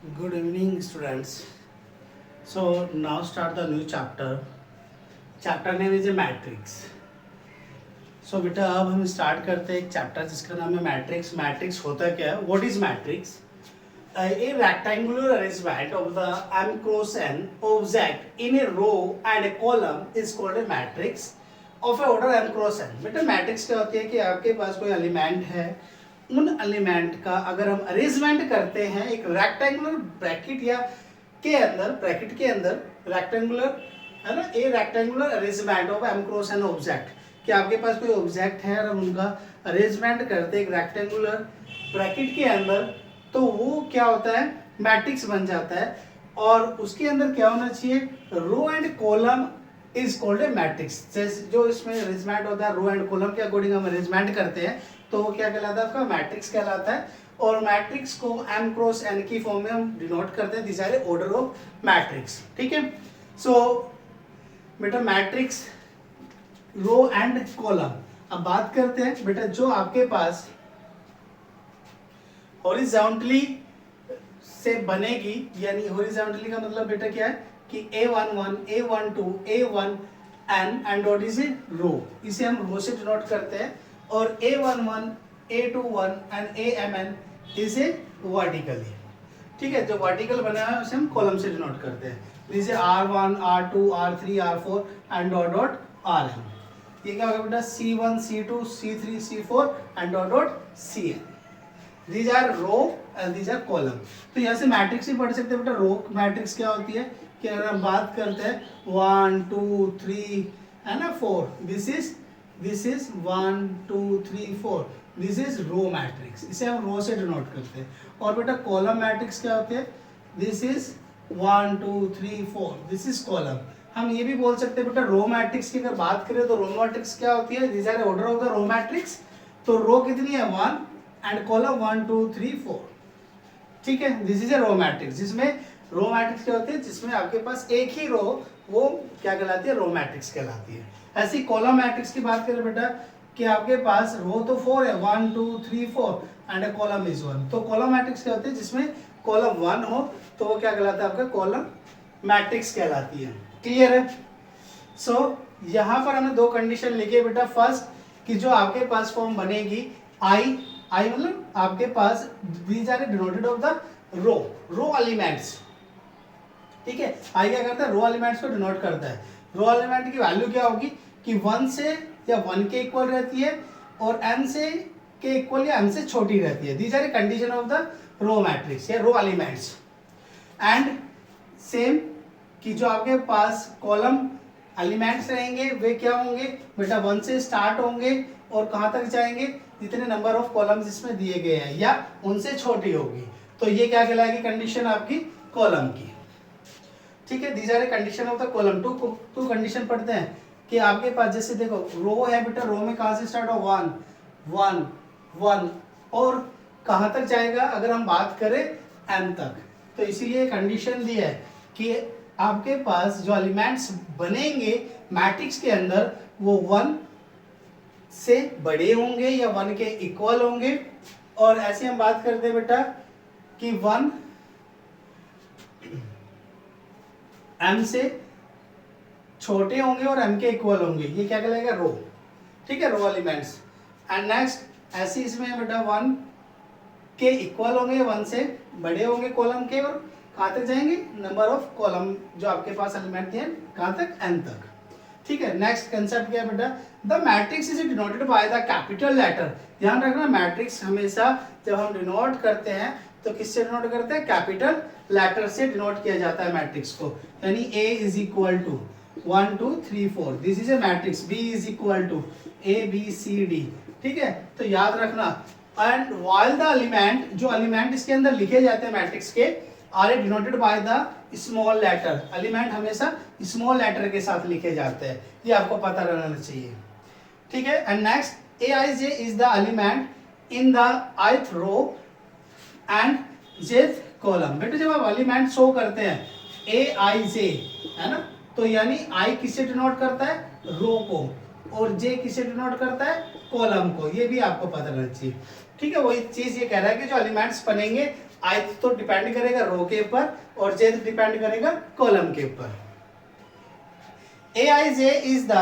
Good evening, students. So now start the new chapter. Chapter name is a matrix. So बेटा अब हम start करते हैं एक चैप्टर जिसका नाम है मैट्रिक्स. मैट्रिक्स होता क्या है? What is matrix? A rectangular arrangement of the m cross n object in a row and a column is called a matrix of a order m cross n. बेटा matrix क्या होती है कि आपके पास कोई एलिमेंट है, उन एलिमेंट का अगर हम अरेंजमेंट करते हैं एक रेक्टेंगुलर ब्रैकेट या के अंदर, ब्रैकेट के अंदर रेक्टेंगुलर है ना, a rectangular arrangement of m cross n object, कि आपके पास कोई ऑब्जेक्ट है और हम उनका अरेंजमेंट करते हैं एक रेक्टेंगुलर ब्रैकेट के अंदर, तो वो क्या होता है? मैट्रिक्स बन जाता है. और उसके अंदर क्या होना चाहिए? Row and column is called a matrix. जैसे जो इसमें अरेंजमेंट होता है रो एंड कॉलम के अकॉर्डिंग हम अरेंजमेंट करते हैं, तो वो क्या कहलाता है? आपका मैट्रिक्स कहलाता है. और मैट्रिक्स को m क्रॉस n की फॉर्म में हम डिनोट करते हैं. This are a order of matrix. ठीक है. सो बेटा मैट्रिक्स रो एंड कॉलम. अब बात करते हैं बेटा जो आपके पास हॉरिजॉन्टली से बनेगी, यानी हॉरिजॉन्टली का मतलब बेटा क्या है कि a11, a12, a1n and what is a row. इसे हम रो से डिनोट करते हैं. और a11, a21 and amn is a vertically. ठीक है. जो वर्टिकल बना है उसे हम कॉलम से डिनोट करते हैं. जैसे r1, r2, r3, r4 and dot dot rm. ये क्या होगा बेटा? c1, c2, c3, c4 and dot dot cn. These are row and these are column. तो यहाँ से मैट्रिक्स ही पढ़ सकते हैं बेटा. रो मैट्रिक्स क्या होती है कि अगर हम बात करते हैं 1 2 3 है ना 4, this is 1 2 3 4, this is row matrix. इसे हम रो से डिनोट करते हैं. और बेटा कॉलम मैट्रिक्स क्या होते हैं? This is 1 2 3 4, this is column. हम ये भी बोल सकते हैं बेटा रो मैट्रिक्स की अगर बात करें तो रो मैट्रिक्स क्या होती है? This are order of the row matrix. तो रो कितनी है? 1 एंड कॉलम 1 2 3 4. ठीक है. This is a row matrix. जिसमें रो मैट्रिक्स क्या होती है? जिसमें आपके पास एक ही रो, वो क्या कहलाती है? रो मैट्रिक्स कहलाती है. ऐसी कॉलम मैट्रिक्स की बात करें बेटा कि आपके पास रो तो 4 है, 1 2 3 4 एंड ए कॉलम इज 1. तो कॉलम मैट्रिक्स क्या होती है? जिसमें कॉलम 1 हो तो वो क्या कहलाता है? आपका कॉलम मैट्रिक्स कहलाती है. क्लियर है? सो यहाँ पर हमने दो कंडीशन लिखी बेटा. फर्स्ट कि जो आपके पास फॉर्म बनेगी आई मतलब आपके पास these are denoted of the row elements. ठीक है. आई क्या करता है? रो एलिमेंट्स को डिनोट करता है. रो एलिमेंट की वैल्यू क्या होगी कि 1 से या 1 के इक्वल रहती है और n से के इक्वल या m से छोटी रहती है. These are a condition of the row matrix या रो एलिमेंट्स. एंड सेम कि जो आपके पास कॉलम एलिमेंट्स रहेंगे वे क्या होंगे बेटा? 1 से स्टार्ट होंगे और कहाँ तक जाएंगे? जितने नंबर ऑफ कॉलम्स इसमें दिए गए हैं या उनसे छोटी होगी. तो ये क्या कहलाएगी? कंडीशन आपकी कॉलम की. ठीक है. These are a condition of the column. Two condition पढ़ते हैं कि आपके पास जैसे देखो रो है बेटा, रो में कहाँ से स्टार्ट हो? 1 1 1 और कहाँ तक जाएगा अगर हम बात करें m तक. तो इसीलिए कंडीशन दी है कि आपके पास जो एलिमेंट्स बनेंगे मैट्रिक्स के अंदर वो 1 से बड़े होंगे या 1 के इक्वल होंगे. और ऐसे हम बात करते हैं बेटा कि 1 m से छोटे होंगे और m के इक्वल होंगे. ये क्या कहलाएगा? रो. ठीक है. रो एलिमेंट्स. एंड नेक्स्ट ऐसे इसमें बेटा 1 के इक्वल होंगे, 1 से बड़े होंगे कॉलम के, और कहाँ तक जाएंगे? नंबर ऑफ कॉलम जो आपके पास एलिमेंट हैं कहाँ तक? n तक. ठीक है. नेक्स्ट कंसेप्ट क्या है बेटा? The matrix is denoted by the capital letter. ध्यान रखना मैट्रिक्स हमेशा जब हम डिनोट करते हैं तो किससे डिनोट करते हैं? कैपिटल लेटर से डिनोट किया जाता है मैट्रिक्स को. यानी A is equal to 1 2 3 4, this is a matrix. B is equal to A B C D. ठीक है. तो याद रखना. एंड व्हाइल द एलिमेंट, जो एलिमेंट इसके अंदर लिखे जाते हैं मैट्रिक्स के, are denoted by the small letter. Element हमेशा स्मॉल लेटर के साथ लिखे जाते हैं. ये आपको पता रहना चाहिए. ठीक है. And next Aij is the element in the ith row and jth column. बेटा जब आप एलिमेंट शो करते हैं Aij है ना, तो यानी I किससे डिनोट करता है? रो को. और J किससे डिनोट करता है? कॉलम को. ये भी आपको पता रहना चाहिए. ठीक है. वही चीज ये कह रहा है कि जो एलिमेंट्स बनेंगे ith तो डिपेंड करेगा रो के ऊपर और jth डिपेंड करेगा कॉलम के ऊपर। aij is the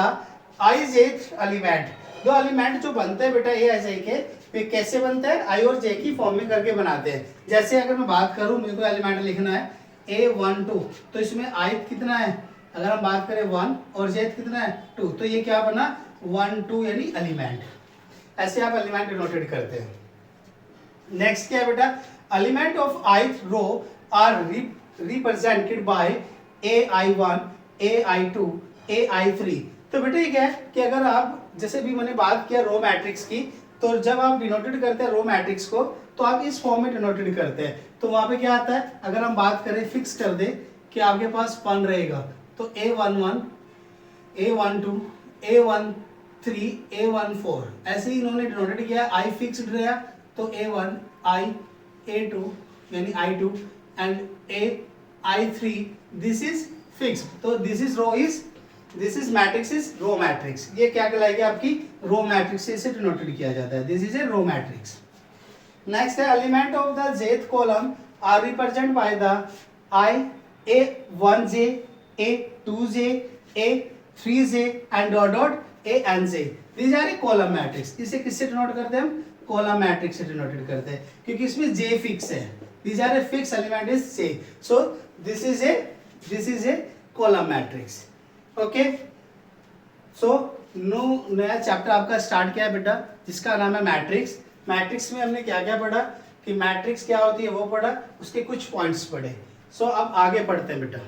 ijth element. दो एलिमेंट जो बनते हैं बेटा aij के वे कैसे बनते हैं, i और j की फॉर्म में करके बनाते हैं। जैसे अगर मैं बात करूं, मेरे को एलिमेंट लिखना है a12, तो इसमें ith कितना है, अगर हम बात करें 1 और jth कितना है 2, तो ये क्या बना 1 2 यानी एलिमेंट। ऐसे आप एलिमेंट डिनोटेड करते हैं। नेक्स्ट क्या है बेटा, element of ith row are represented by ai1 ai2 ai3। तो बेटा ये क्या है कि अगर आप, जैसे भी मैंने बात किया रो मैट्रिक्स की, तो जब आप डिनोटेड करते हैं रो मैट्रिक्स को तो आप इस फॉर्म में डिनोटेड करते हैं। तो वहां पे क्या आता है, अगर हम बात करें फिक्स कर दे कि आपके पास 1 रहेगा तो a11 a12 a13 a14, ऐसे ही इन्होंने डिनोटेड किया। i फिक्स्ड रहा तो a1 i a2 यानी i2 and i3 this is fixed. तो this is matrix is row matrix. ये क्या कहलाएगी आपकी रो मैट्रिक्स से इसे डिनोटेड किया जाता है। This is a row matrix. Next है element of the jth column are represent by the i a1j a2j a3j and dot dot anj। These are a column matrix. इसे किससे denote करते हैं हम, कॉलम मैट्रिक्स से denoted करते हैं, क्योंकि इसमें j फिक्स है। These are a fix element is j, so this is a column matrix. Okay, so नया चैप्टर आपका स्टार्ट किया है बेटा, जिसका नाम है मैट्रिक्स। मैट्रिक्स में हमने क्या क्या पढ़ा कि मैट्रिक्स क्या होती है वो पढ़ा, उसके कुछ पॉइंट्स पढ़े। सो अब आगे पढ़ते हैं बेटा।